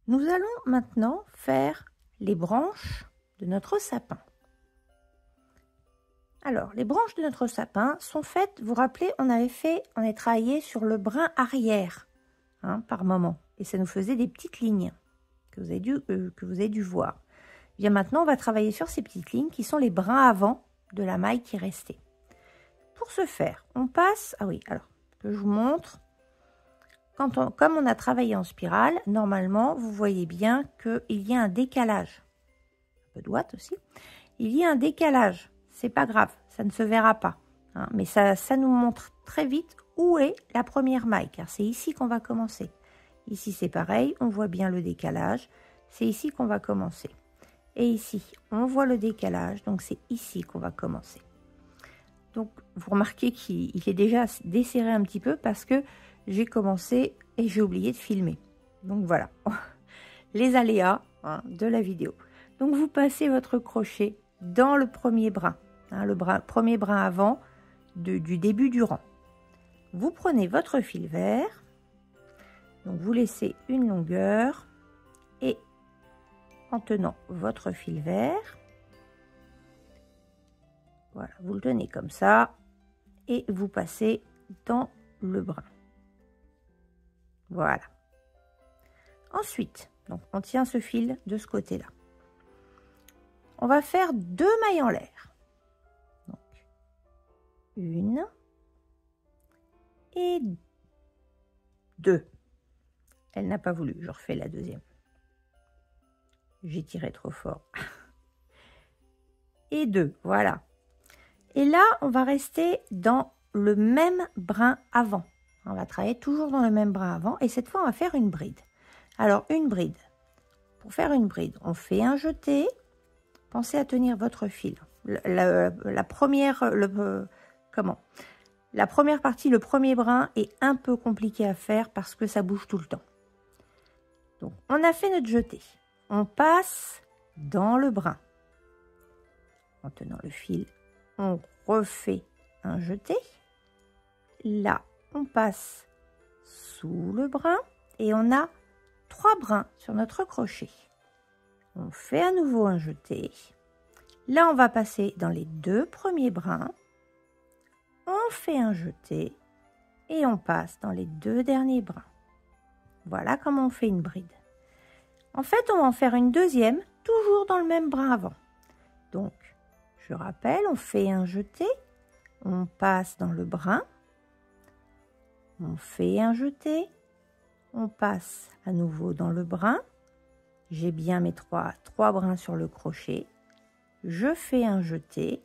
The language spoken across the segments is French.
Nous allons maintenant faire les branches de notre sapin. Alors, les branches de notre sapin sont faites, vous vous rappelez, on a travaillé sur le brin arrière par moment. Et ça nous faisait des petites lignes que vous avez dû voir. Bien maintenant, on va travailler sur ces petites lignes qui sont les brins avant de la maille qui restait. Pour ce faire, on passe... Ah oui, alors, que je vous montre. Comme on a travaillé en spirale, normalement, vous voyez bien qu'il y a un décalage. Un peu de ouate aussi. Il y a un décalage. C'est pas grave, ça ne se verra pas. Mais ça nous montre très vite où est la première maille, car c'est ici qu'on va commencer. Ici, c'est pareil, on voit bien le décalage. C'est ici qu'on va commencer. Et ici, on voit le décalage, donc c'est ici qu'on va commencer. Donc, vous remarquez qu'il est déjà desserré un petit peu parce que j'ai commencé et j'ai oublié de filmer. Donc voilà, les aléas de la vidéo. Donc vous passez votre crochet dans le premier brin, premier brin avant du début du rang. Vous prenez votre fil vert, donc vous laissez une longueur et en tenant votre fil vert, voilà, vous le tenez comme ça et vous passez dans le brin. Voilà. Ensuite, donc on tient ce fil de ce côté-là. On va faire 2 mailles en l'air. Donc, une et 2. Elle n'a pas voulu, je refais la deuxième. J'ai tiré trop fort. Et 2, voilà. Et là, on va rester dans le même brin avant. On va travailler toujours dans le même brin avant. Et cette fois, on va faire une bride. Alors, une bride. Pour faire une bride, on fait un jeté. Pensez à tenir votre fil. La première partie, le premier brin, est un peu compliqué à faire parce que ça bouge tout le temps. Donc, on a fait notre jeté. On passe dans le brin. En tenant le fil, on refait un jeté. Là, on passe sous le brin et on a 3 brins sur notre crochet. On fait à nouveau un jeté. Là, on va passer dans les 2 premiers brins. On fait un jeté et on passe dans les 2 derniers brins. Voilà comment on fait une bride. En fait, on va en faire une deuxième, toujours dans le même brin avant. Donc, je rappelle, on fait un jeté, on passe dans le brin, on fait un jeté, on passe à nouveau dans le brin. J'ai bien mes 3 brins sur le crochet. Je fais un jeté,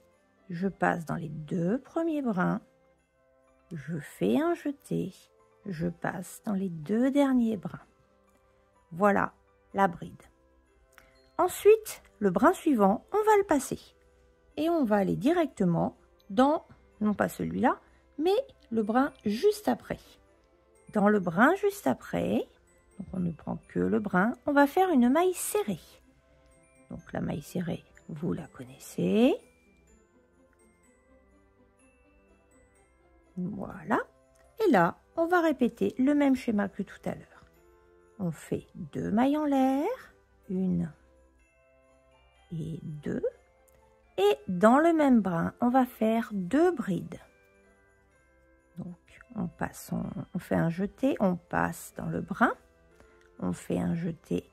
je passe dans les 2 premiers brins, je fais un jeté, je passe dans les 2 derniers brins. Voilà la bride. Ensuite, le brin suivant, on va le passer. Et on va aller directement dans, non pas celui-là, mais le brin juste après. Dans le brin juste après, donc on ne prend que le brin, on va faire une maille serrée. Donc la maille serrée, vous la connaissez. Voilà. Et là, on va répéter le même schéma que tout à l'heure. On fait 2 mailles en l'air, 1 et 2. Et dans le même brin, on va faire 2 brides. Donc, on fait un jeté, on passe dans le brin. On fait un jeté,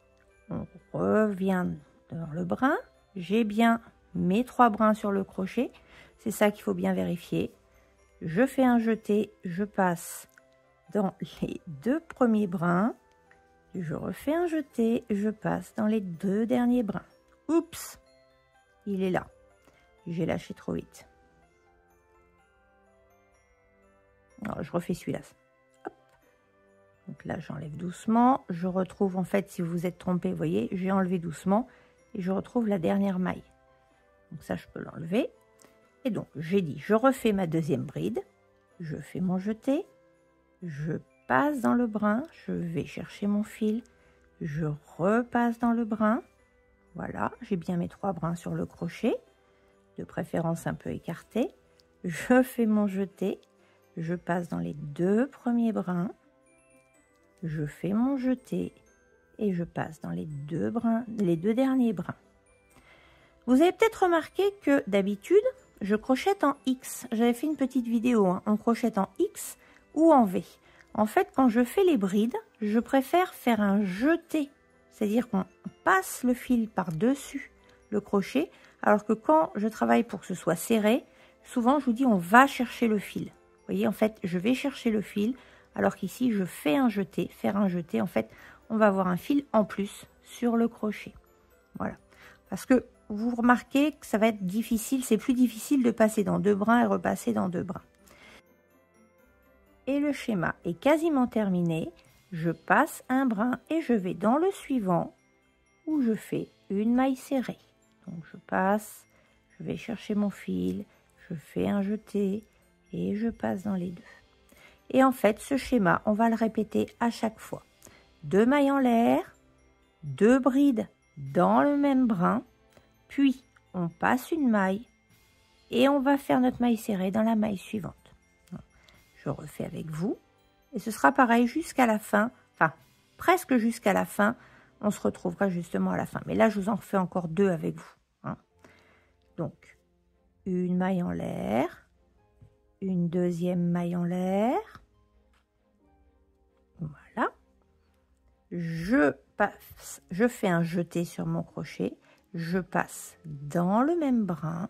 on revient dans le brin. J'ai bien mes 3 brins sur le crochet. C'est ça qu'il faut bien vérifier. Je fais un jeté, je passe dans les 2 premiers brins. Je refais un jeté, je passe dans les 2 derniers brins. Oups, il est là. J'ai lâché trop vite. Alors, je refais celui-là. Donc là, j'enlève doucement. Je retrouve, en fait, si vous vous êtes trompé, vous voyez, j'ai enlevé doucement. Et je retrouve la dernière maille. Donc ça, je peux l'enlever. Et donc, j'ai dit, je refais ma deuxième bride. Je fais mon jeté. Je passe dans le brin. Je vais chercher mon fil. Je repasse dans le brin. Voilà, j'ai bien mes 3 brins sur le crochet. De préférence un peu écarté. Je fais mon jeté. Je passe dans les 2 premiers brins. Je fais mon jeté et je passe dans les deux derniers brins. Vous avez peut-être remarqué que d'habitude, je crochette en X. J'avais fait une petite vidéo, hein, on crochette en X ou en V. En fait, quand je fais les brides, je préfère faire un jeté. C'est-à-dire qu'on passe le fil par-dessus le crochet, alors que quand je travaille pour que ce soit serré, souvent je vous dis on va chercher le fil. Vous voyez, en fait, je vais chercher le fil, alors qu'ici, je fais un jeté. Faire un jeté, en fait, on va avoir un fil en plus sur le crochet. Voilà. Parce que vous remarquez que ça va être difficile, c'est plus difficile de passer dans deux brins et repasser dans deux brins. Et le schéma est quasiment terminé. Je passe un brin et je vais dans le suivant où je fais une maille serrée. Donc je passe, je vais chercher mon fil, je fais un jeté et je passe dans les deux. Et en fait, ce schéma, on va le répéter à chaque fois. 2 mailles en l'air, 2 brides dans le même brin, puis on passe une maille et on va faire notre maille serrée dans la maille suivante. Je refais avec vous et ce sera pareil jusqu'à la fin, enfin presque jusqu'à la fin. On se retrouvera justement à la fin. Mais là, je vous en refais encore 2 avec vous. Hein. Donc, une maille en l'air, une deuxième maille en l'air. Voilà. Je fais un jeté sur mon crochet. Je passe dans le même brin.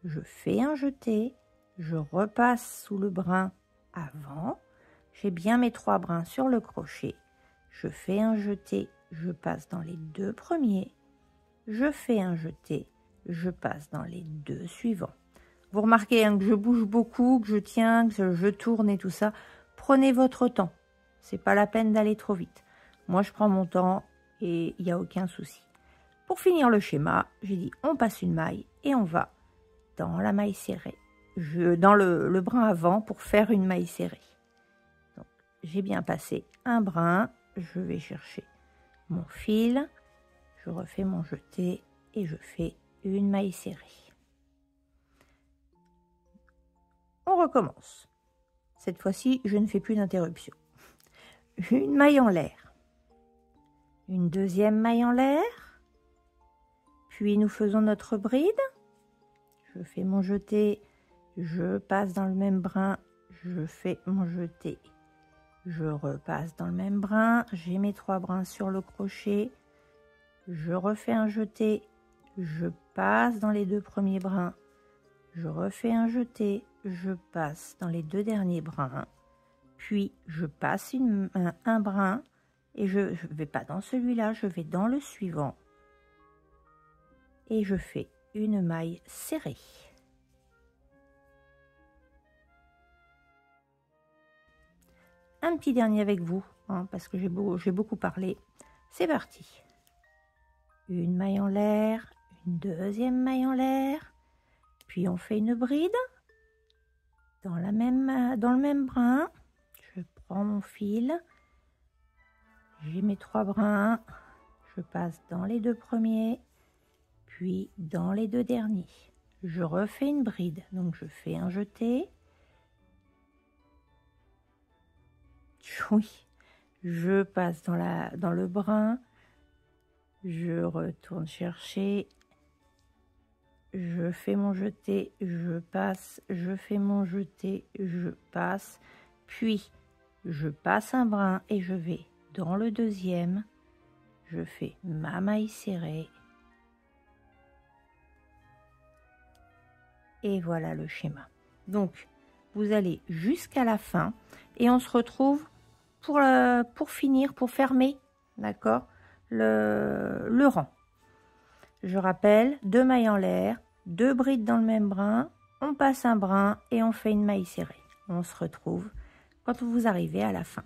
Je fais un jeté. Je repasse sous le brin avant. J'ai bien mes 3 brins sur le crochet. Je fais un jeté. Je passe dans les 2 premiers. Je fais un jeté. Je passe dans les 2 suivants. Vous remarquez hein, que je bouge beaucoup, que je tiens, que je tourne et tout ça. Prenez votre temps. C'est pas la peine d'aller trop vite. Moi, je prends mon temps et il n'y a aucun souci. Pour finir le schéma, j'ai dit on passe une maille et on va dans la maille serrée. Dans le brin avant pour faire une maille serrée. Donc, j'ai bien passé un brin. Je vais chercher mon fil. Je refais mon jeté et je fais une maille serrée. On recommence. Cette fois-ci, je ne fais plus d'interruption. Une maille en l'air. Une deuxième maille en l'air. Puis nous faisons notre bride. Je fais mon jeté. Je passe dans le même brin. Je fais mon jeté. Je repasse dans le même brin. J'ai mes 3 brins sur le crochet. Je refais un jeté. Je passe dans les 2 premiers brins. Je refais un jeté. Je passe dans les 2 derniers brins. Puis je passe un brin. Et je ne vais pas dans celui-là. Je vais dans le suivant. Et je fais une maille serrée. Un petit dernier avec vous, hein, parce que j'ai beaucoup parlé. C'est parti. Une maille en l'air, une deuxième maille en l'air, puis on fait une bride dans le même brin. Je prends mon fil, j'ai mes 3 brins, je passe dans les 2 premiers, puis dans les 2 derniers. Je refais une bride, donc je fais un jeté. Oui, je passe dans le brin, je retourne chercher, je fais mon jeté, je passe, je fais mon jeté, je passe, puis je passe un brin et je vais dans le deuxième, je fais ma maille serrée. Et voilà le schéma. Donc, vous allez jusqu'à la fin et on se retrouve pour finir, pour fermer, d'accord, le rang. Je rappelle, 2 mailles en l'air, 2 brides dans le même brin, on passe un brin et on fait une maille serrée. On se retrouve quand vous arrivez à la fin.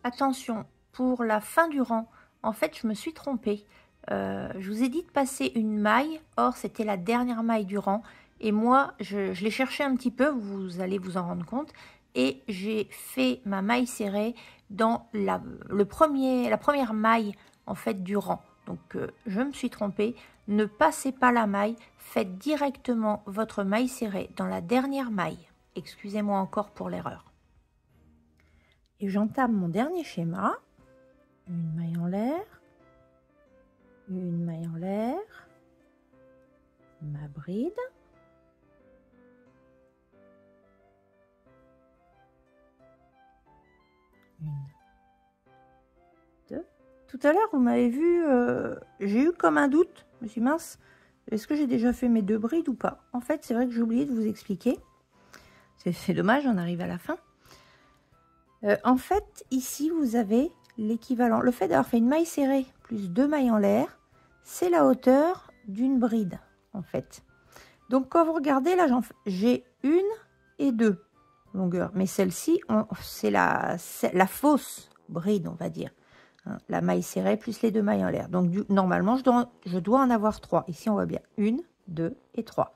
Attention, pour la fin du rang, en fait, je me suis trompée. Je vous ai dit de passer une maille, or c'était la dernière maille du rang. Et moi, je l'ai cherché un petit peu, vous allez vous en rendre compte. Et j'ai fait ma maille serrée dans la première maille en fait du rang. Donc je me suis trompée. Ne passez pas la maille, faites directement votre maille serrée dans la dernière maille. Excusez-moi encore pour l'erreur. Et j'entame mon dernier schéma. Une maille en l'air. Une maille en l'air, ma bride, une, deux. Tout à l'heure, vous m'avez vu, j'ai eu comme un doute. Je me suis dit, mince, est-ce que j'ai déjà fait mes 2 brides ou pas? En fait, c'est vrai que j'ai oublié de vous expliquer. C'est dommage, on arrive à la fin. En fait, ici, vous avez l'équivalent. Le fait d'avoir fait une maille serrée plus 2 mailles en l'air, c'est la hauteur d'une bride, en fait. Donc, quand vous regardez, là, j'ai 1 et 2 longueurs. Mais celle-ci, c'est la fausse bride, on va dire. Hein, la maille serrée plus les 2 mailles en l'air. Donc, normalement, je dois en avoir 3. Ici, on voit bien 1, 2 et 3.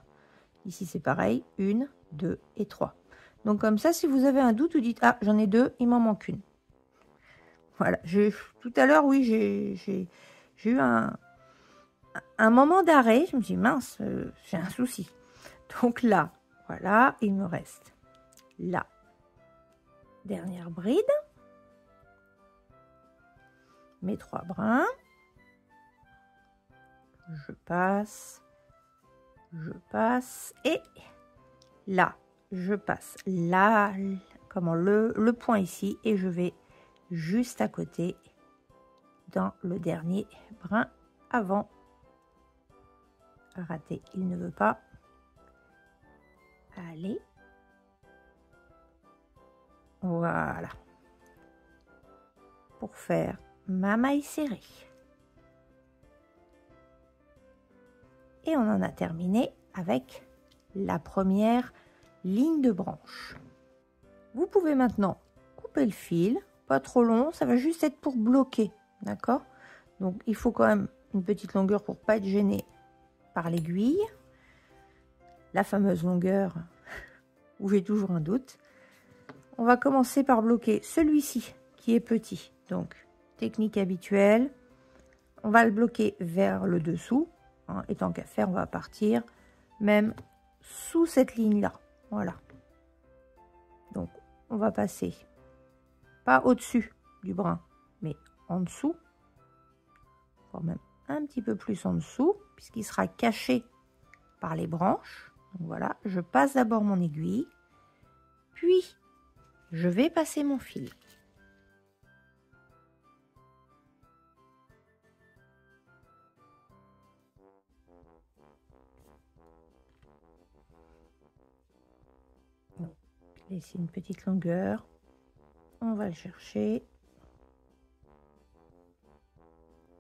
Ici, c'est pareil. 1, 2 et 3. Donc, comme ça, si vous avez un doute, vous dites, ah, j'en ai 2, il m'en manque une. Voilà. Tout à l'heure, oui, j'ai eu un moment d'arrêt. Je me dis, mince, j'ai un souci. Donc là, voilà, il me reste la dernière bride. Mes 3 brins. Je passe. Et là, je passe là, comment le point ici, et je vais juste à côté dans le dernier brin avant. Raté, il ne veut pas. Allez. Voilà. Pour faire ma maille serrée. Et on en a terminé avec la première ligne de branche. Vous pouvez maintenant couper le fil, pas trop long, ça va juste être pour bloquer, d'accord? Donc il faut quand même une petite longueur pour pas être gêné par l'aiguille. La fameuse longueur où j'ai toujours un doute. On va commencer par bloquer celui-ci qui est petit. Donc technique habituelle, on va le bloquer vers le dessous. Hein, et tant qu'à faire, on va partir même sous cette ligne-là. Voilà. Donc, on va passer pas au-dessus du brin, mais en dessous, voire même un petit peu plus en dessous, puisqu'il sera caché par les branches. Donc, voilà, je passe d'abord mon aiguille, puis je vais passer mon fil. Laisser une petite longueur, on va le chercher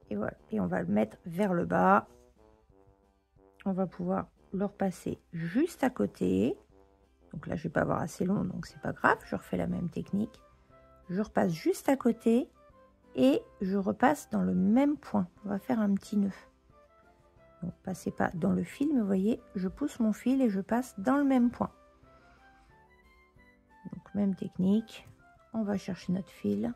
et voilà, et on va le mettre vers le bas. On va pouvoir le repasser juste à côté. Donc là je vais pas avoir assez long, donc c'est pas grave, je refais la même technique. Je repasse juste à côté et je repasse dans le même point. On va faire un petit nœud. Donc passez pas dans le fil, mais vous voyez, je pousse mon fil et je passe dans le même point. Donc même technique, on va chercher notre fil.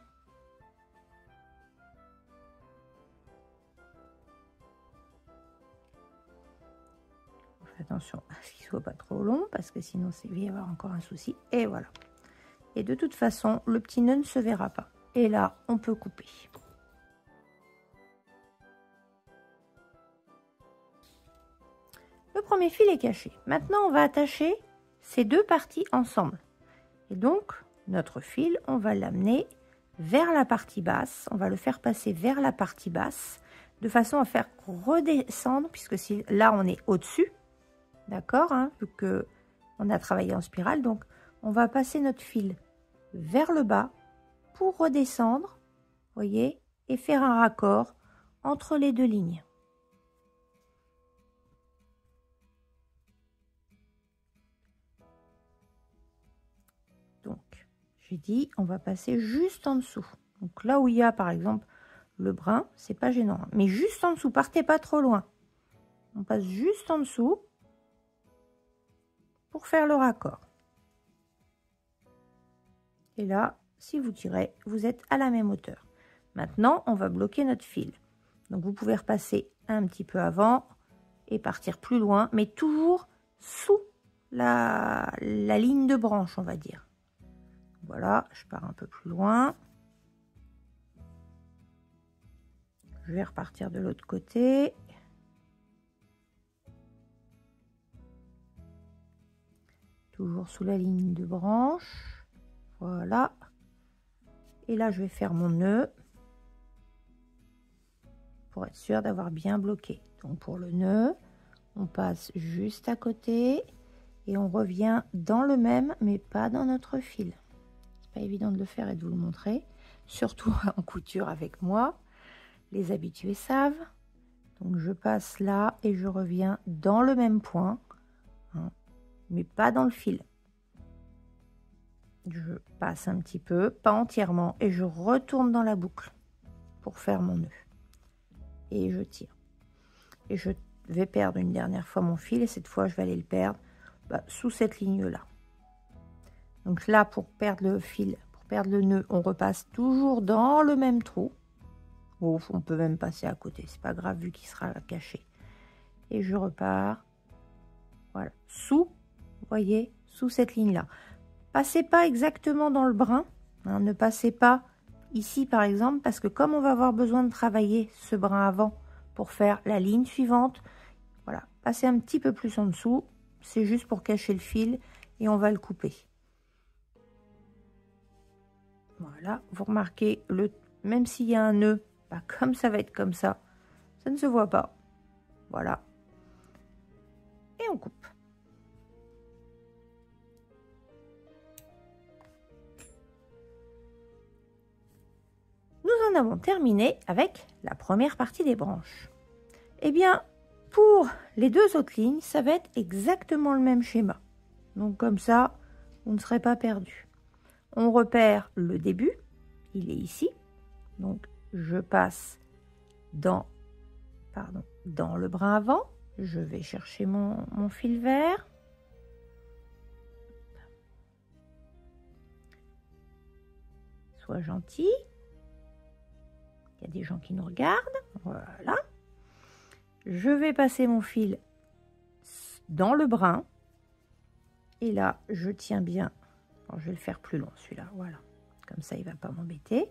On fait attention à ce qu'il soit pas trop long parce que sinon il va y avoir encore un souci. Et voilà. Et de toute façon, le petit nœud ne se verra pas. Et là, on peut couper. Le premier fil est caché. Maintenant, on va attacher ces 2 parties ensemble. Et donc, notre fil, on va l'amener vers la partie basse. On va le faire passer vers la partie basse de façon à faire redescendre, puisque si, là, on est au-dessus. D'accord, hein, vu qu'on a travaillé en spirale. Donc, on va passer notre fil vers le bas pour redescendre, voyez, et faire un raccord entre les 2 lignes. Donc, j'ai dit, on va passer juste en dessous. Donc là où il y a, par exemple, le brin, c'est pas gênant. Mais juste en dessous, partez pas trop loin. On passe juste en dessous pour faire le raccord. Et là, si vous tirez, vous êtes à la même hauteur. Maintenant, on va bloquer notre fil. Donc, vous pouvez repasser un petit peu avant et partir plus loin, mais toujours sous la ligne de branche, on va dire. Voilà, je pars un peu plus loin. Je vais repartir de l'autre côté. Toujours sous la ligne de branche. Voilà. Et là, je vais faire mon nœud pour être sûr d'avoir bien bloqué. Donc pour le nœud, on passe juste à côté et on revient dans le même, mais pas dans notre fil. C'est pas évident de le faire et de vous le montrer, surtout en couture avec moi. Les habitués savent. Donc je passe là et je reviens dans le même point, hein, mais pas dans le fil. Je passe un petit peu, pas entièrement, et je retourne dans la boucle pour faire mon nœud. Et je tire. Et je vais perdre une dernière fois mon fil, et cette fois je vais aller le perdre sous cette ligne-là. Donc là, pour perdre le fil, pour perdre le nœud, on repasse toujours dans le même trou. Oh, on peut même passer à côté, c'est pas grave vu qu'il sera caché. Et je repars, voilà, sous, vous voyez, sous cette ligne-là. Passez pas exactement dans le brin, hein, ne passez pas ici par exemple, parce que comme on va avoir besoin de travailler ce brin avant pour faire la ligne suivante, voilà, passez un petit peu plus en dessous, c'est juste pour cacher le fil et on va le couper. Voilà, vous remarquez, même s'il y a un nœud, comme ça va être comme ça ne se voit pas. Voilà. Et on coupe. Nous en avons terminé avec la première partie des branches. Eh bien, pour les deux autres lignes, ça va être exactement le même schéma. Donc comme ça, vous ne serez pas perdu. On repère le début, il est ici. Donc je passe dans le brin avant. Je vais chercher mon fil vert. Sois gentil. Il y a des gens qui nous regardent. Voilà. Je vais passer mon fil dans le brin. Et là, je tiens bien. Alors, je vais le faire plus long celui-là. Voilà. Comme ça, il ne va pas m'embêter.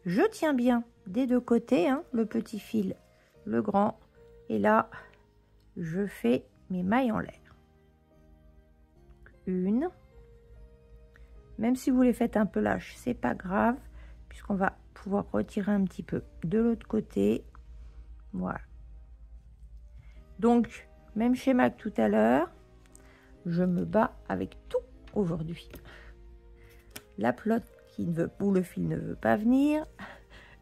Je tiens bien des deux côtés, hein, le petit fil, le grand. Et là, je fais mes mailles en l'air. Une. Même si vous les faites un peu lâches, c'est pas grave, puisqu'on va pouvoir retirer un petit peu de l'autre côté. Voilà. Donc, même schéma que tout à l'heure, je me bats avec tout aujourd'hui. La pelote où le fil ne veut pas venir,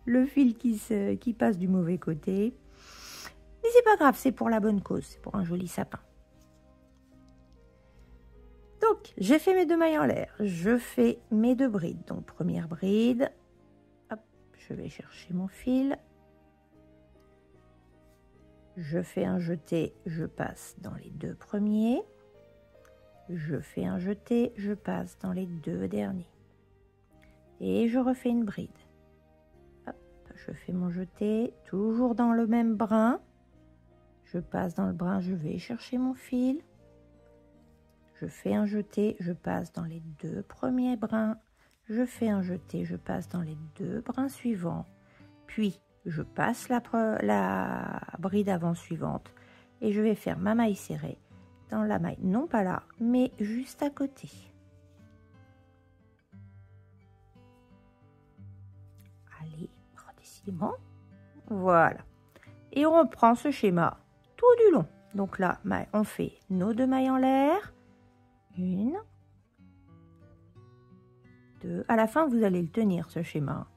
le fil qui passe du mauvais côté. Mais c'est pas grave, c'est pour la bonne cause, c'est pour un joli sapin. Donc, j'ai fait mes deux mailles en l'air, je fais mes deux brides. Donc, première bride, hop, je vais chercher mon fil. Je fais un jeté, je passe dans les deux premiers. Je fais un jeté, je passe dans les deux derniers. Et je refais une bride. Hop, je fais mon jeté, toujours dans le même brin. Je passe dans le brin, je vais chercher mon fil. Je fais un jeté, je passe dans les deux premiers brins. Je fais un jeté, je passe dans les deux brins suivants. Puis, je passe la bride avant suivante. Et je vais faire ma maille serrée dans la maille, non pas là, mais juste à côté. Allez, décidément. Voilà. Et on reprend ce schéma tout du long. Donc là, on fait nos deux mailles en l'air. Une. Deux. À la fin, vous allez le tenir, ce schéma.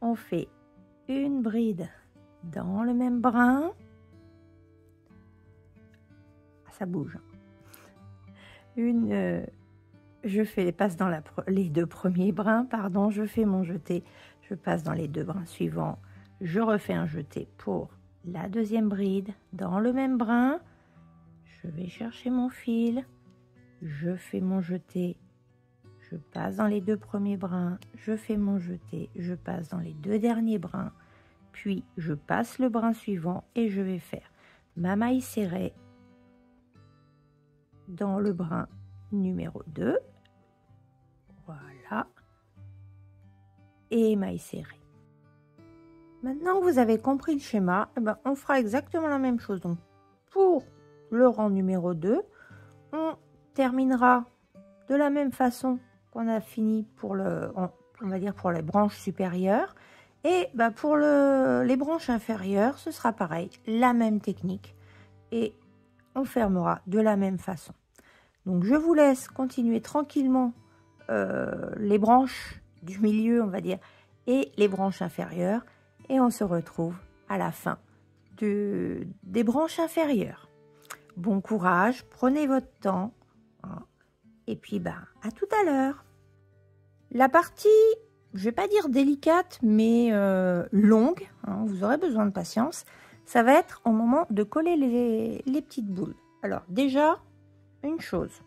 On fait une bride dans le même brin. Ça bouge. Je passe dans les deux premiers brins, pardon, je fais mon jeté, je passe dans les deux brins suivants, je refais un jeté pour la deuxième bride dans le même brin, je vais chercher mon fil, je fais mon jeté, je passe dans les deux premiers brins, je fais mon jeté, je passe dans les deux derniers brins, puis je passe le brin suivant et je vais faire ma maille serrée dans le brin numéro 2, voilà, et maille serrée. Maintenant que vous avez compris le schéma, eh ben, on fera exactement la même chose. Donc, pour le rang numéro 2, on terminera de la même façon qu'on a fini pour on va dire pour les branches supérieures. Et bah, pour les branches inférieures, ce sera pareil, la même technique. Et on fermera de la même façon. Donc, je vous laisse continuer tranquillement les branches du milieu, on va dire, et les branches inférieures. Et on se retrouve à la fin des branches inférieures. Bon courage, prenez votre temps. Hein, et puis, bah, à tout à l'heure. La partie, je vais pas dire délicate, mais longue, hein, vous aurez besoin de patience, ça va être au moment de coller les petites boules. Alors, déjà, une chose.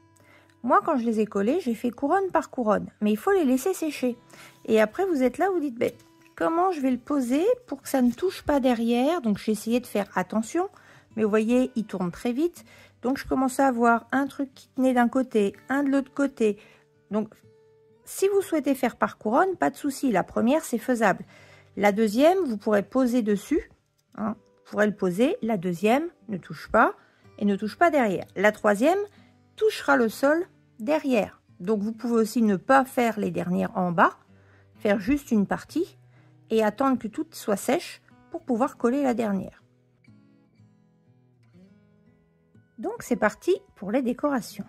Moi, quand je les ai collées, j'ai fait couronne par couronne, mais il faut les laisser sécher. Et après, vous êtes là, vous dites, ben, comment je vais le poser pour que ça ne touche pas derrière? Donc, j'ai essayé de faire attention, mais vous voyez, il tourne très vite. Donc, je commence à avoir un truc qui tenait d'un côté, un de l'autre côté. Donc, si vous souhaitez faire par couronne, pas de souci. La première, c'est faisable. La deuxième, vous pourrez poser dessus. Hein, vous pourrez le poser. La deuxième ne touche pas et ne touche pas derrière. La troisième touchera le sol derrière. Donc, vous pouvez aussi ne pas faire les dernières en bas, faire juste une partie et attendre que tout soit sèche pour pouvoir coller la dernière. Donc, c'est parti pour les décorations.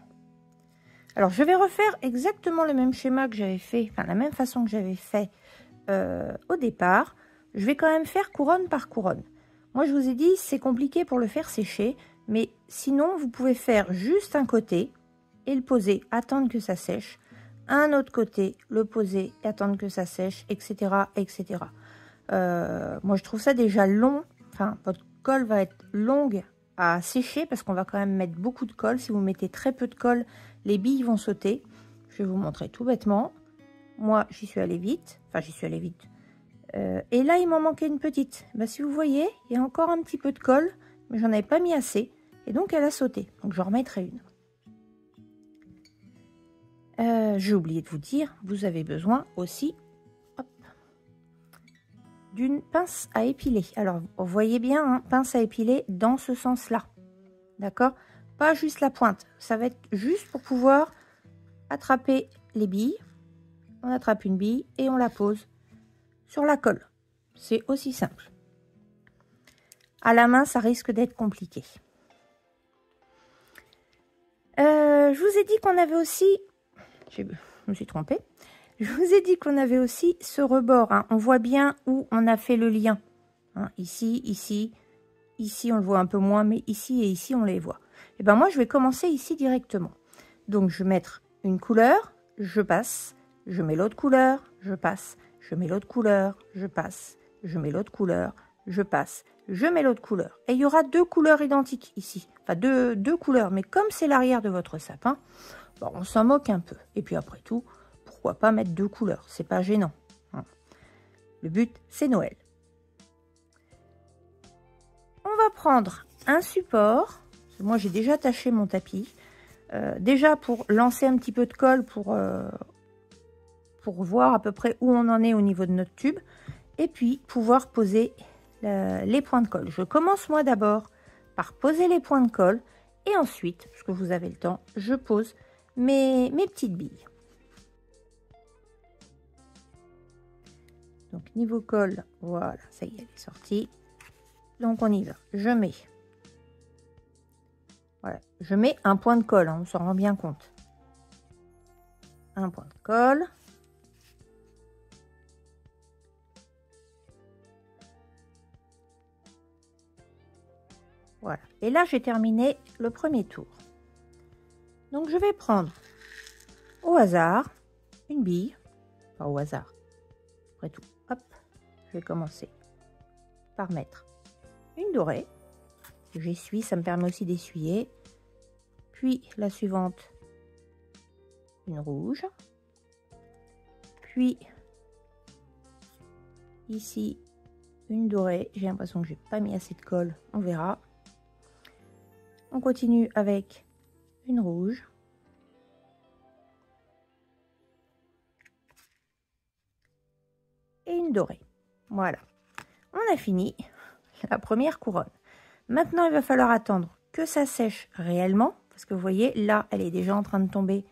Alors, je vais refaire exactement le même schéma que j'avais fait, enfin la même façon que j'avais fait au départ. Je vais quand même faire couronne par couronne. Moi, je vous ai dit, c'est compliqué pour le faire sécher, mais sinon, vous pouvez faire juste un côté et le poser, attendre que ça sèche. Un autre côté, le poser et attendre que ça sèche, etc. etc. Moi, je trouve ça déjà long. Enfin, votre colle va être longue à sécher parce qu'on va quand même mettre beaucoup de colle. Si vous mettez très peu de colle, les billes vont sauter. Je vais vous montrer tout bêtement. Moi, j'y suis allée vite. Enfin, j'y suis allée vite. Et là, il m'en manquait une petite. Bah, si vous voyez, il y a encore un petit peu de colle, mais j'en avais pas mis assez. Et donc, elle a sauté. Donc, j'en remettrai une. J'ai oublié de vous dire, vous avez besoin aussi d'une pince à épiler. Alors, vous voyez bien, hein, pince à épiler dans ce sens-là. D'accord? Pas juste la pointe. Ça va être juste pour pouvoir attraper les billes. On attrape une bille et on la pose sur la colle. C'est aussi simple. À la main, ça risque d'être compliqué. Je vous ai dit qu'on avait aussi... Je me suis trompée. Je vous ai dit qu'on avait aussi ce rebord. Hein. On voit bien où on a fait le lien. Hein, ici, ici, ici, on le voit un peu moins, mais ici et ici, on les voit. Et ben moi, je vais commencer ici directement. Donc, je vais mettre une couleur, je passe, je mets l'autre couleur, je passe, je mets l'autre couleur, je passe, je mets l'autre couleur, je passe, je mets l'autre couleur. Et il y aura deux couleurs identiques ici. Enfin, deux couleurs, mais comme c'est l'arrière de votre sapin, bon, on s'en moque un peu. Et puis après tout, pourquoi pas mettre deux couleurs? C'est pas gênant. Hein. Le but, c'est Noël. On va prendre un support. Moi, j'ai déjà taché mon tapis. Déjà pour lancer un petit peu de colle pour voir à peu près où on en est au niveau de notre tube. Et puis, pouvoir poser les points de colle. Je commence moi d'abord par poser les points de colle. Et ensuite, parce que vous avez le temps, je pose mes petites billes. Donc, niveau colle, voilà, ça y est, elle est sortie. Donc, on y va. Voilà, je mets un point de colle, hein, on s'en rend bien compte. Un point de colle. Voilà. Et là, j'ai terminé le premier tour. Donc, je vais prendre au hasard une bille. Enfin, au hasard. Après tout, hop, je vais commencer par mettre une dorée. J'essuie, ça me permet aussi d'essuyer. Puis la suivante, une rouge. Puis ici, une dorée. J'ai l'impression que j'ai pas mis assez de colle, on verra. On continue avec une rouge. Et une dorée. Voilà. On a fini la première couronne. Maintenant, il va falloir attendre que ça sèche réellement, parce que vous voyez, là, elle est déjà en train de tomber,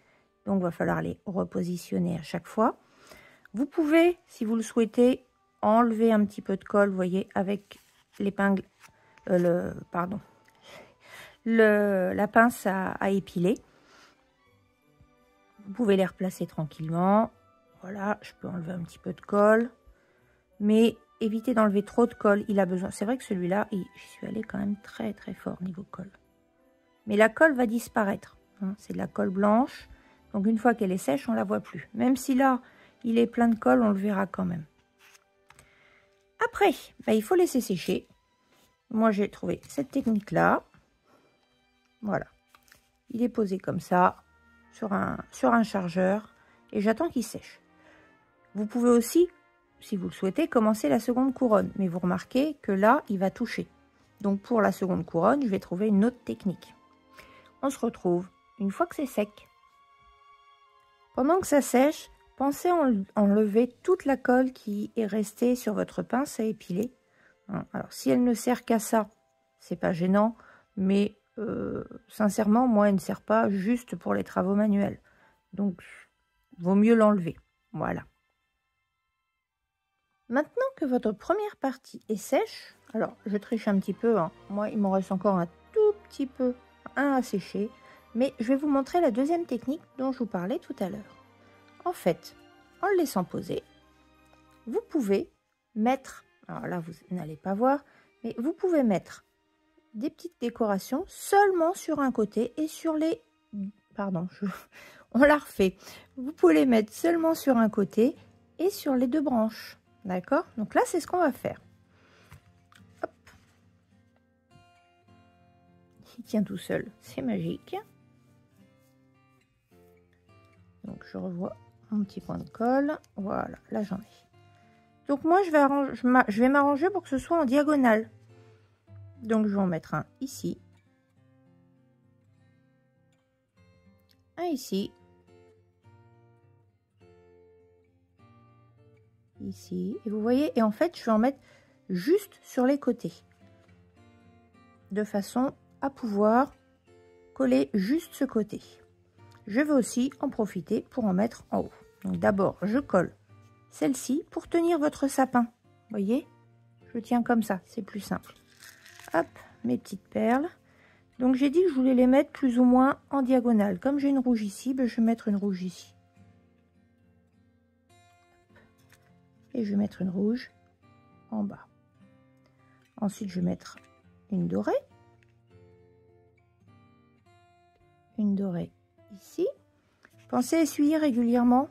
donc il va falloir les repositionner à chaque fois. Vous pouvez, si vous le souhaitez, enlever un petit peu de colle, vous voyez, avec l'épingle, la pince à épiler. Vous pouvez les replacer tranquillement. Voilà, je peux enlever un petit peu de colle, mais évitez d'enlever trop de colle. Il a besoin. C'est vrai que celui-là, j'y suis allée quand même très très fort niveau colle. Mais la colle va disparaître. Hein, c'est de la colle blanche. Donc une fois qu'elle est sèche, on la voit plus. Même si là, il est plein de colle, on le verra quand même. Après, il faut laisser sécher. Moi, j'ai trouvé cette technique-là. Voilà. Il est posé comme ça, sur un chargeur. Et j'attends qu'il sèche. Vous pouvez aussi, si vous le souhaitez, commencer la seconde couronne. Mais vous remarquez que là, il va toucher. Donc pour la seconde couronne, je vais trouver une autre technique. On se retrouve une fois que c'est sec. Pendant que ça sèche, pensez à enlever toute la colle qui est restée sur votre pince à épiler. Alors si elle ne sert qu'à ça, c'est pas gênant, mais sincèrement, moi, elle ne sert pas juste pour les travaux manuels. Donc, vaut mieux l'enlever. Voilà. Maintenant que votre première partie est sèche, alors je triche un petit peu, hein. Moi il m'en reste encore un tout petit peu à sécher, mais je vais vous montrer la deuxième technique dont je vous parlais tout à l'heure. En fait, en le laissant poser, vous pouvez mettre, alors là vous n'allez pas voir, mais vous pouvez mettre des petites décorations seulement sur un côté et sur les... Pardon, on la refait. Vous pouvez les mettre seulement sur un côté et sur les deux branches. D'accord? Donc là, c'est ce qu'on va faire. Hop. Il tient tout seul. C'est magique. Donc, je revois mon petit point de colle. Voilà, là, j'en ai. Donc, moi, je vais m'arranger pour que ce soit en diagonale. Donc, je vais en mettre un ici. Un ici. Ici, et vous voyez, et en fait je vais en mettre juste sur les côtés de façon à pouvoir coller juste ce côté. Je vais aussi en profiter pour en mettre en haut. Donc d'abord je colle celle-ci pour tenir votre sapin, vous voyez, je tiens comme ça, c'est plus simple. Hop, mes petites perles. Donc j'ai dit que je voulais les mettre plus ou moins en diagonale. Comme j'ai une rouge ici, je vais mettre une rouge ici. Et je vais mettre une rouge en bas. Ensuite, je vais mettre une dorée. Une dorée ici. Pensez à essuyer régulièrement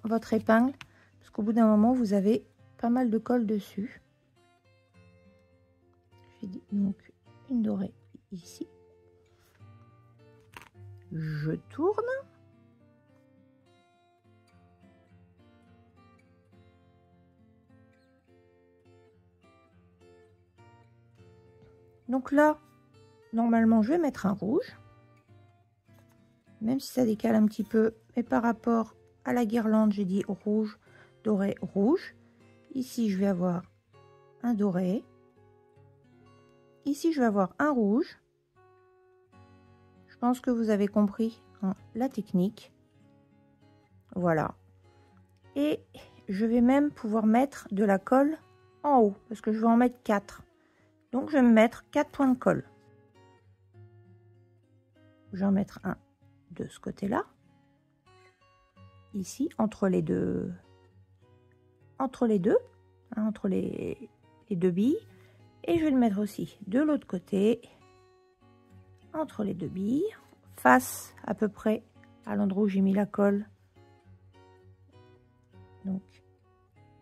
votre épingle, parce qu'au bout d'un moment, vous avez pas mal de colle dessus. J'ai dit donc une dorée ici. Je tourne. Donc là, normalement, je vais mettre un rouge. Même si ça décale un petit peu. Mais par rapport à la guirlande, j'ai dit rouge, doré, rouge. Ici, je vais avoir un doré. Ici, je vais avoir un rouge. Je pense que vous avez compris la technique. Voilà. Et je vais même pouvoir mettre de la colle en haut. Parce que je vais en mettre 4. Donc, je vais me mettre 4 points de colle. Je vais en mettre un de ce côté-là. Ici, entre les deux. Entre les deux billes. Et je vais le mettre aussi de l'autre côté. Entre les deux billes. Face à peu près à l'endroit où j'ai mis la colle. Donc,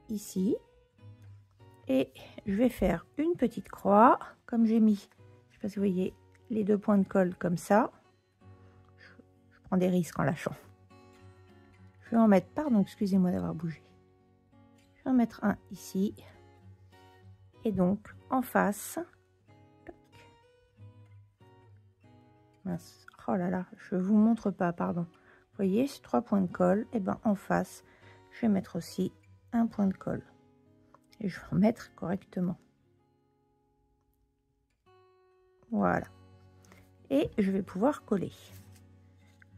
ici. Et je vais faire une petite croix, comme j'ai mis, je sais pas si vous voyez, les deux points de colle comme ça. Je prends des risques en lâchant. Je vais en mettre, pardon, excusez-moi d'avoir bougé. Je vais en mettre un ici. Et donc, en face. Mince. Oh là là, je vous montre pas, pardon. Vous voyez, ces 3 points de colle, et ben en face, je vais mettre aussi un point de colle. Et je vais en mettre correctement. Voilà. Et je vais pouvoir coller.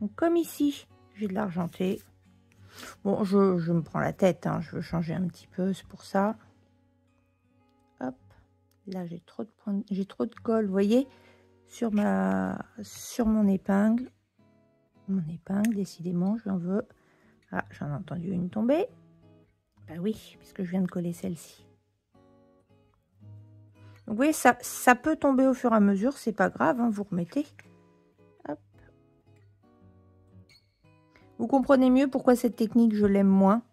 Donc comme ici, j'ai de l'argenté. Bon, je me prends la tête, hein, je veux changer un petit peu, c'est pour ça. Hop, là j'ai trop de points, j'ai trop de colle, vous voyez, sur mon épingle. Mon épingle, décidément, j'en veux. Ah, j'en ai entendu une tomber. Bah oui, puisque je viens de coller celle-ci. Donc, vous voyez, ça peut tomber au fur et à mesure, c'est pas grave, hein, vous remettez. Hop. Vous comprenez mieux pourquoi cette technique, je l'aime moins.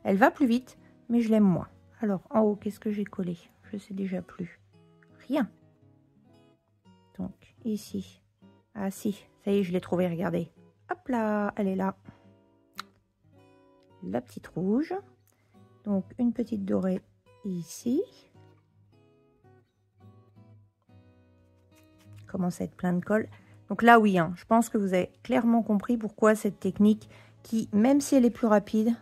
Elle va plus vite, mais je l'aime moins. Alors, en haut, qu'est-ce que j'ai collé? Je sais déjà plus. Rien. Donc, ici. Ah si, ça y est, je l'ai trouvée, regardez. Hop là, elle est là. La petite rouge. Donc, une petite dorée ici. Commence à être plein de colle. Donc là, oui, hein, je pense que vous avez clairement compris pourquoi cette technique, qui, même si elle est plus rapide,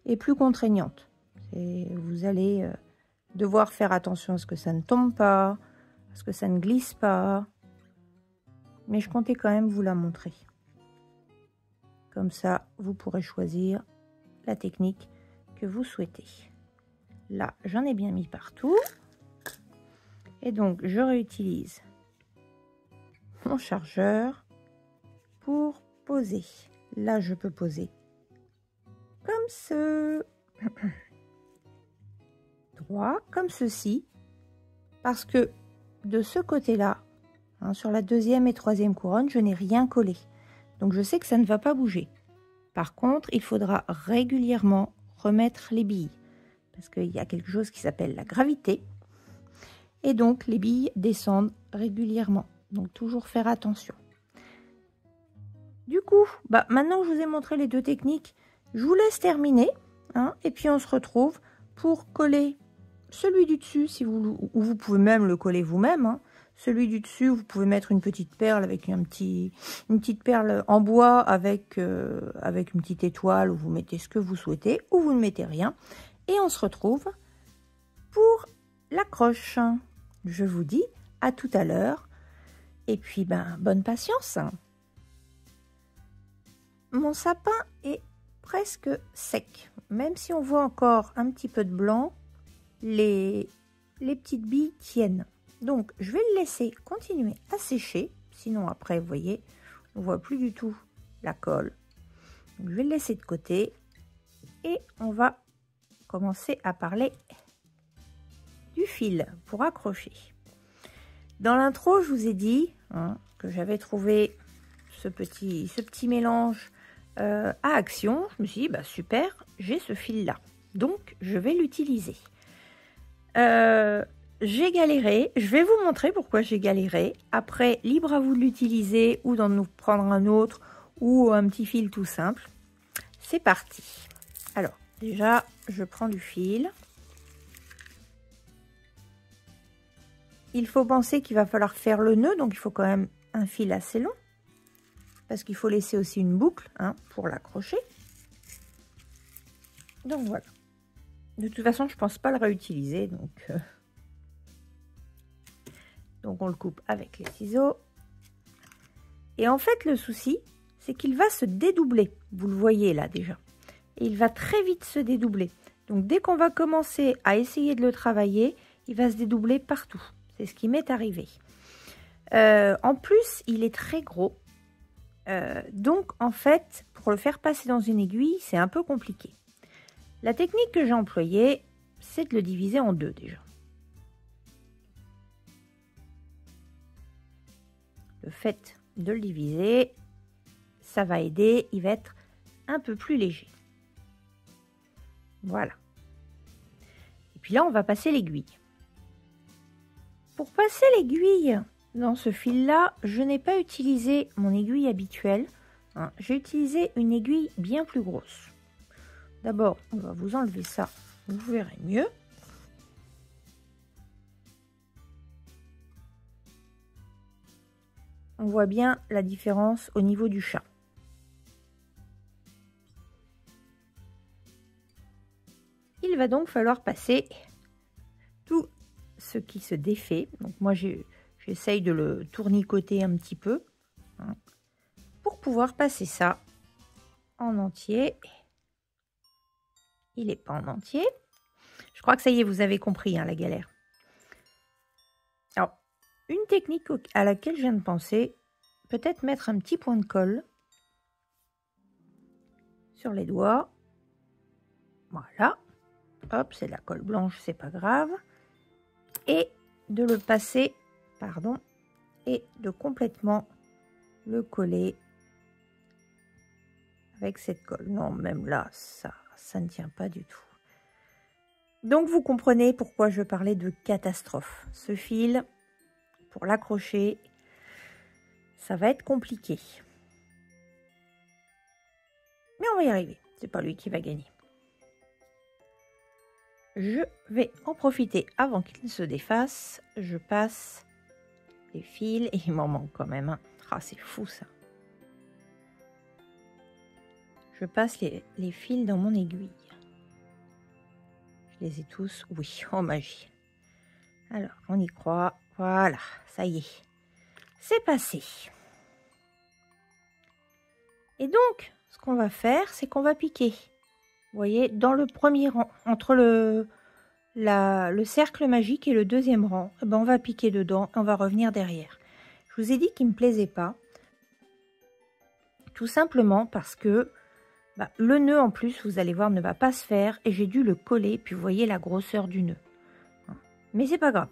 est plus contraignante. Vous allez devoir faire attention à ce que ça ne tombe pas, à ce que ça ne glisse pas. Mais je comptais quand même vous la montrer. Comme ça, vous pourrez choisir la technique que vous souhaitez. Là, j'en ai bien mis partout. Et donc, je réutilise mon chargeur pour poser. Là, je peux poser comme ce droit, comme ceci, parce que de ce côté-là, hein, sur la deuxième et troisième couronne, je n'ai rien collé. Donc, je sais que ça ne va pas bouger. Par contre, il faudra régulièrement remettre les billes, parce qu'il y a quelque chose qui s'appelle la gravité. Et donc, les billes descendent régulièrement. Donc, toujours faire attention. Du coup, maintenant que je vous ai montré les deux techniques, je vous laisse terminer. Hein, et puis, on se retrouve pour coller celui du dessus, si vous, ou vous pouvez même le coller vous-même. Hein. Celui du dessus, vous pouvez mettre une petite perle avec une petite perle en bois avec une petite étoile, ou vous mettez ce que vous souhaitez, ou vous ne mettez rien. Et on se retrouve pour l'accroche. Je vous dis à tout à l'heure. Et puis, bonne patience. Mon sapin est presque sec. Même si on voit encore un petit peu de blanc, les petites billes tiennent. Donc, je vais le laisser continuer à sécher. Sinon, après, vous voyez, on ne voit plus du tout la colle. Donc, je vais le laisser de côté. Et on va commencer à parler du fil pour accrocher. Dans l'intro, je vous ai dit que j'avais trouvé ce petit mélange à action. Je me suis dit, super, j'ai ce fil-là. Donc, je vais l'utiliser. J'ai galéré. Je vais vous montrer pourquoi j'ai galéré. Après, libre à vous de l'utiliser ou d'en nous prendre un autre ou un petit fil tout simple. C'est parti. Alors, déjà, je prends du fil. Il faut penser qu'il va falloir faire le nœud, donc il faut quand même un fil assez long. Parce qu'il faut laisser aussi une boucle pour l'accrocher. Donc voilà. De toute façon, je ne pense pas le réutiliser. Donc on le coupe avec les ciseaux. Et en fait, le souci, c'est qu'il va se dédoubler. Vous le voyez là déjà. Et il va très vite se dédoubler. Donc dès qu'on va commencer à essayer de le travailler, il va se dédoubler partout. C'est ce qui m'est arrivé. En plus, il est très gros. Donc, en fait, pour le faire passer dans une aiguille, c'est un peu compliqué. La technique que j'ai employée, c'est de le diviser en deux déjà. Le fait de le diviser, ça va aider. Il va être un peu plus léger. Voilà. Et puis là, on va passer l'aiguille. Pour passer l'aiguille dans ce fil-là, je n'ai pas utilisé mon aiguille habituelle. J'ai utilisé une aiguille bien plus grosse. D'abord, on va vous enlever ça, vous verrez mieux. On voit bien la différence au niveau du chat. Il va donc falloir passer tout ce qui se défait. Donc moi, je J'essaye de le tournicoter un petit peu, hein, pour pouvoir passer ça en entier. Il n'est pas en entier. Je crois que ça y est, vous avez compris, hein, la galère. Alors, une technique à laquelle je viens de penser, peut-être mettre un petit point de colle sur les doigts. Voilà. Hop, c'est de la colle blanche, c'est pas grave. Et de le passer, pardon, et de complètement le coller avec cette colle. Non, même là, ça ne tient pas du tout. Donc, vous comprenez pourquoi je parlais de catastrophe. Ce fil, pour l'accrocher, ça va être compliqué. Mais on va y arriver. C'est pas lui qui va gagner. Je vais en profiter avant qu'il ne se défasse. Je passe les fils et il m'en manque quand même. Ah, c'est fou ça. Je passe les fils dans mon aiguille. Je les ai tous. Oui, en magie. Alors, on y croit. Voilà, ça y est. C'est passé. Et donc, ce qu'on va faire, c'est qu'on va piquer. Vous voyez, dans le premier rang, entre le cercle magique et le deuxième rang, eh ben on va piquer dedans et on va revenir derrière. Je vous ai dit qu'il ne me plaisait pas. Tout simplement parce que le nœud, en plus, vous allez voir, ne va pas se faire. Et j'ai dû le coller, puis vous voyez la grosseur du nœud. Mais c'est pas grave.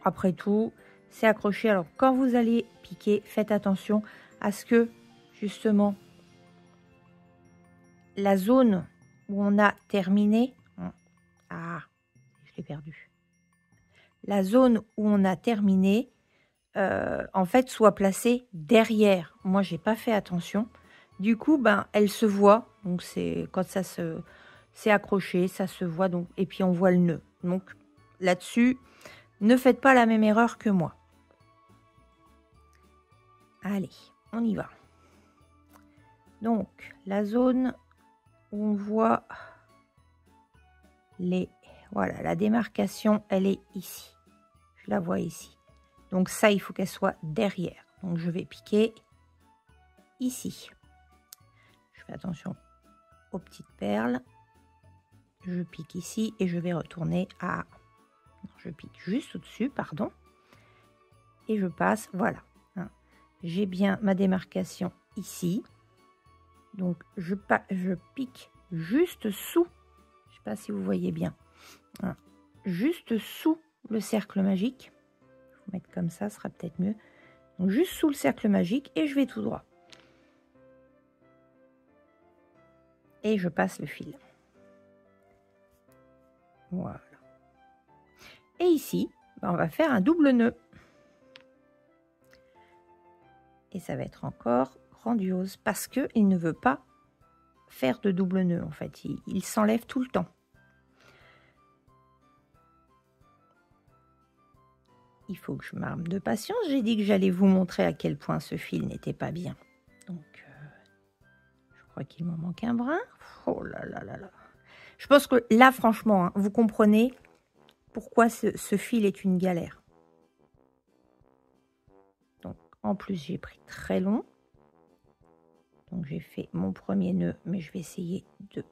Après tout, c'est accroché. Alors, quand vous allez piquer, faites attention à ce que, justement, la zone où on a terminé... Ah, je l'ai perdu. La zone où on a terminé, en fait, soit placée derrière. Moi, j'ai pas fait attention. Du coup, elle se voit. Donc, c'est quand ça c'est accroché, ça se voit. Donc, et puis, on voit le nœud. Donc, là-dessus, ne faites pas la même erreur que moi. Allez, on y va. Donc, la zone où on voit voilà, la démarcation, elle est ici. Je la vois ici. Donc ça, il faut qu'elle soit derrière. Donc je vais piquer ici. Je fais attention aux petites perles. Je pique ici et je vais retourner à... Non, je pique juste au-dessus, pardon. Et je passe, voilà. J'ai bien ma démarcation ici. Donc je pique juste sous. Je ne sais pas si vous voyez bien. Voilà. Juste sous le cercle magique. Je vais mettre comme ça, ce sera peut-être mieux. Donc juste sous le cercle magique et je vais tout droit. Et je passe le fil. Voilà. Et ici, on va faire un double nœud. Et ça va être encore grandiose parce qu'il ne veut pas faire de double nœud en fait. Il s'enlève tout le temps. Il faut que je m'arme de patience. J'ai dit que j'allais vous montrer à quel point ce fil n'était pas bien. Donc, je crois qu'il m'en manque un brin. Oh là là là là. Je pense que là, franchement, hein, vous comprenez pourquoi ce fil est une galère. Donc, en plus, j'ai pris très long. Donc, j'ai fait mon premier nœud, mais je vais essayer de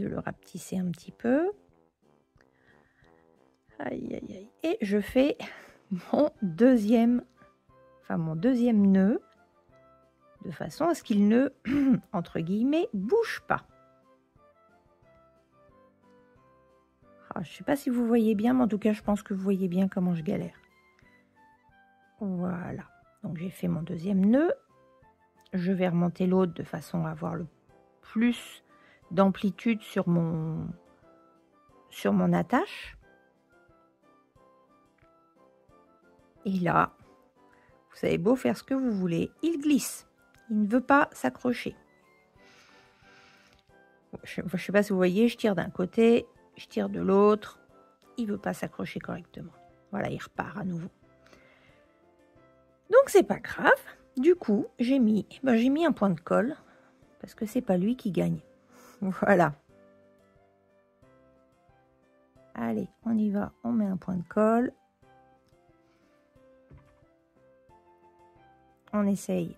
le rapetisser un petit peu. Aïe, aïe, aïe. Et je fais mon deuxième nœud de façon à ce qu'il ne, entre guillemets, bouge pas. Ah, je ne sais pas si vous voyez bien, mais en tout cas, je pense que vous voyez bien comment je galère. Voilà. Donc, j'ai fait mon deuxième nœud. Je vais remonter l'autre de façon à avoir le plus d'amplitude sur mon attache. Et là, vous avez beau faire ce que vous voulez, il glisse. Il ne veut pas s'accrocher. Je ne sais pas si vous voyez, je tire d'un côté, je tire de l'autre. Il ne veut pas s'accrocher correctement. Voilà, il repart à nouveau. Donc, c'est pas grave. Du coup, j'ai mis un point de colle parce que c'est pas lui qui gagne. Voilà. Allez, on y va, on met un point de colle. On essaye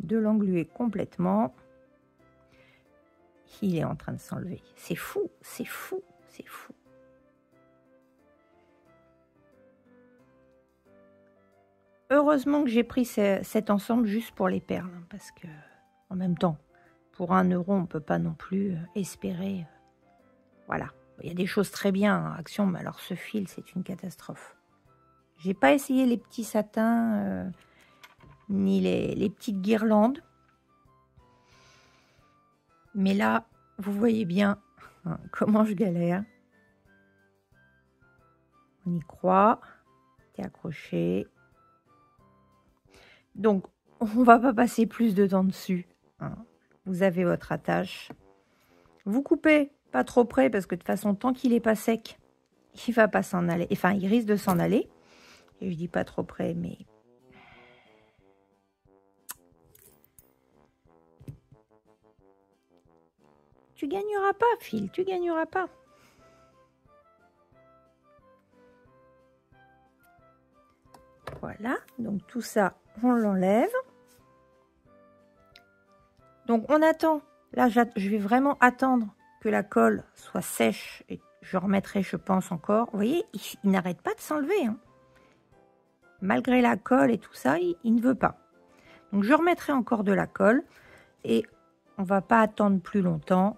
de l'engluer complètement. Il est en train de s'enlever. C'est fou, c'est fou, c'est fou. Heureusement que j'ai pris cet ensemble juste pour les perles, parce que en même temps, pour 1 euro, on ne peut pas non plus espérer. Voilà, il y a des choses très bien à Action, mais alors ce fil, c'est une catastrophe. J'ai pas essayé les petits satins, ni les petites guirlandes. Mais là, vous voyez bien comment je galère. On y croit, c'est accroché. Donc, on va pas passer plus de temps dessus. Vous avez votre attache. Vous coupez pas trop près parce que de toute façon, tant qu'il n'est pas sec, il va pas s'en aller. Enfin, il risque de s'en aller. Et je dis pas trop près, mais... Tu gagneras pas, fil, tu gagneras pas. Voilà, donc tout ça, on l'enlève. Donc on attend, là je vais vraiment attendre que la colle soit sèche et je remettrai, je pense, encore. Vous voyez, il n'arrête pas de s'enlever. Malgré la colle et tout ça, il ne veut pas. Donc je remettrai encore de la colle et on va pas attendre plus longtemps.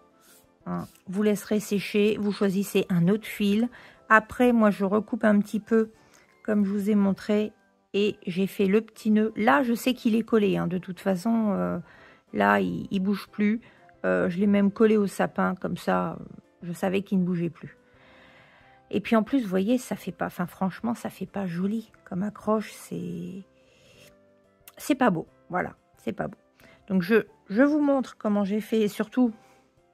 Vous laisserez sécher, vous choisissez un autre fil. Après, moi je recoupe un petit peu comme je vous ai montré et j'ai fait le petit nœud. Là, je sais qu'il est collé. De toute façon, là, il bouge plus. Je l'ai même collé au sapin, comme ça, je savais qu'il ne bougeait plus. Et puis en plus, vous voyez, ça fait pas, enfin franchement, ça fait pas joli comme accroche. C'est pas beau. Voilà, c'est pas beau. Donc je vous montre comment j'ai fait. Et surtout,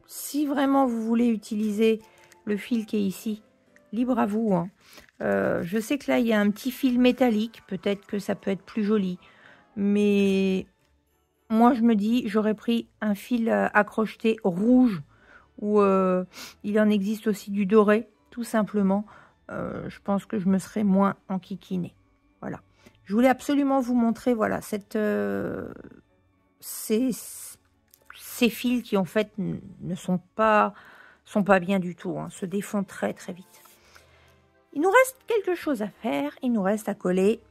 si vraiment vous voulez utiliser le fil qui est ici, libre à vous. Je sais que là, il y a un petit fil métallique. Peut-être que ça peut être plus joli. Mais moi, je me dis, j'aurais pris un fil à crocheter rouge. Ou il en existe aussi du doré, tout simplement. Je pense que je me serais moins enquiquinée. Voilà. Je voulais absolument vous montrer, voilà, ces fils qui, en fait, ne sont pas bien du tout. Se défont très, très vite. Il nous reste quelque chose à faire. Il nous reste à coller.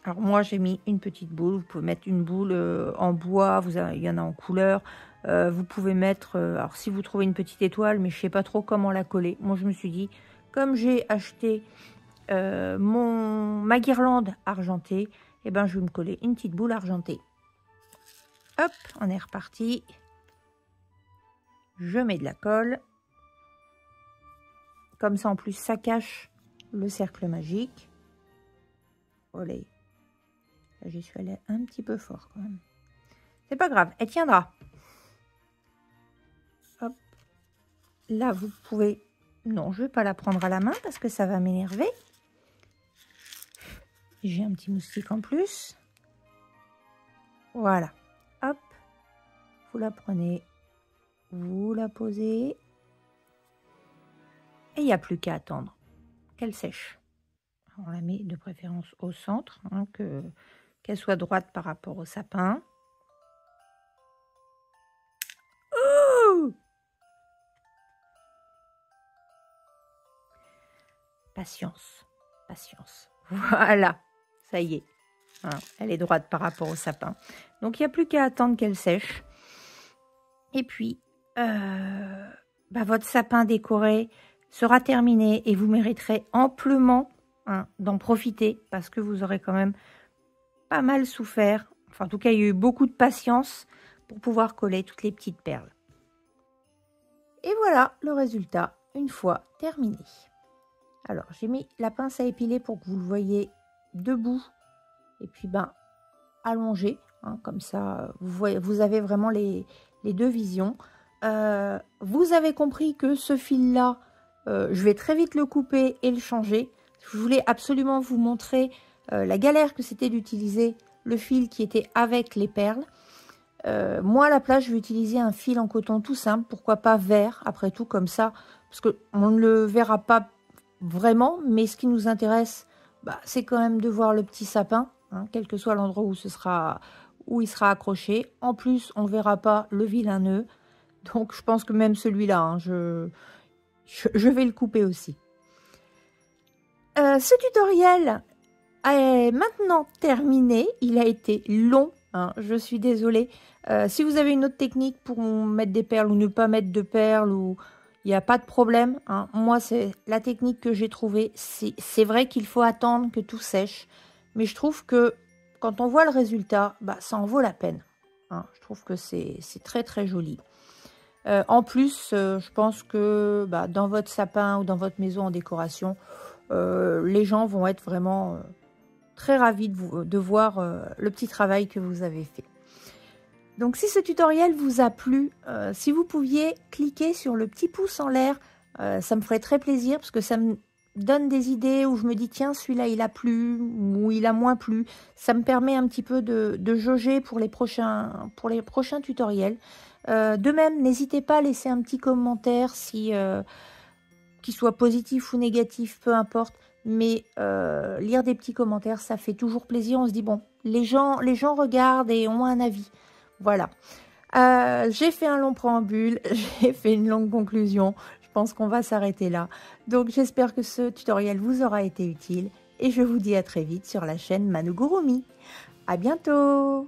Alors, moi, j'ai mis une petite boule. Vous pouvez mettre une boule en bois. Il y en a en couleur. Vous pouvez mettre... alors, si vous trouvez une petite étoile, mais je ne sais pas trop comment la coller. Moi, je me suis dit, comme j'ai acheté ma guirlande argentée, eh ben, je vais me coller une petite boule argentée. Hop, on est reparti. Je mets de la colle. Comme ça, en plus, ça cache le cercle magique. Olé. J'y suis allée un petit peu fort quand même. C'est pas grave, elle tiendra. Hop. Là, vous pouvez... Non, je vais pas la prendre à la main parce que ça va m'énerver. J'ai un petit moustique en plus. Voilà. Hop. Vous la prenez. Vous la posez. Et il n'y a plus qu'à attendre qu'elle sèche. On la met de préférence au centre, qu'elle soit droite par rapport au sapin. Ouh! Patience, patience. Voilà, ça y est. Elle est droite par rapport au sapin. Donc, il n'y a plus qu'à attendre qu'elle sèche. Et puis, votre sapin décoré sera terminé et vous mériterez amplement d'en profiter parce que vous aurez quand même pas mal souffert. Enfin, en tout cas, il y a eu beaucoup de patience pour pouvoir coller toutes les petites perles. Et voilà le résultat une fois terminé. Alors, j'ai mis la pince à épiler pour que vous le voyez debout et puis allongé. Comme ça, vous avez vraiment les deux visions. Vous avez compris que ce fil-là, je vais très vite le couper et le changer. Je voulais absolument vous montrer la galère que c'était d'utiliser le fil qui était avec les perles. Moi, à la place, je vais utiliser un fil en coton tout simple. Pourquoi pas vert, après tout, comme ça, parce qu'on ne le verra pas vraiment, mais ce qui nous intéresse, c'est quand même de voir le petit sapin, hein, quel que soit l'endroit où il sera accroché. En plus, on ne verra pas le vilain nœud, donc je pense que même celui-là, hein, je vais le couper aussi. Ce tutoriel est maintenant terminé. Il a été long, hein, je suis désolée. Si vous avez une autre technique pour mettre des perles ou ne pas mettre de perles, ou il n'y a pas de problème, hein. Moi, c'est la technique que j'ai trouvée. C'est vrai qu'il faut attendre que tout sèche, mais je trouve que quand on voit le résultat, ça en vaut la peine, hein. Je trouve que c'est très très joli. En plus, je pense que dans votre sapin ou dans votre maison en décoration, les gens vont être vraiment très ravis de voir le petit travail que vous avez fait. Donc si ce tutoriel vous a plu, si vous pouviez cliquer sur le petit pouce en l'air, ça me ferait très plaisir parce que ça me donne des idées où je me dis tiens, celui-là il a plu ou il a moins plu. Ça me permet un petit peu de jauger pour les prochains tutoriels. De même, n'hésitez pas à laisser un petit commentaire qu'il soit positif ou négatif, peu importe. Mais lire des petits commentaires, ça fait toujours plaisir. On se dit bon, les gens regardent et ont un avis. Voilà. J'ai fait un long préambule, j'ai fait une longue conclusion. Je pense qu'on va s'arrêter là. Donc j'espère que ce tutoriel vous aura été utile et je vous dis à très vite sur la chaîne Manogurumi. À bientôt!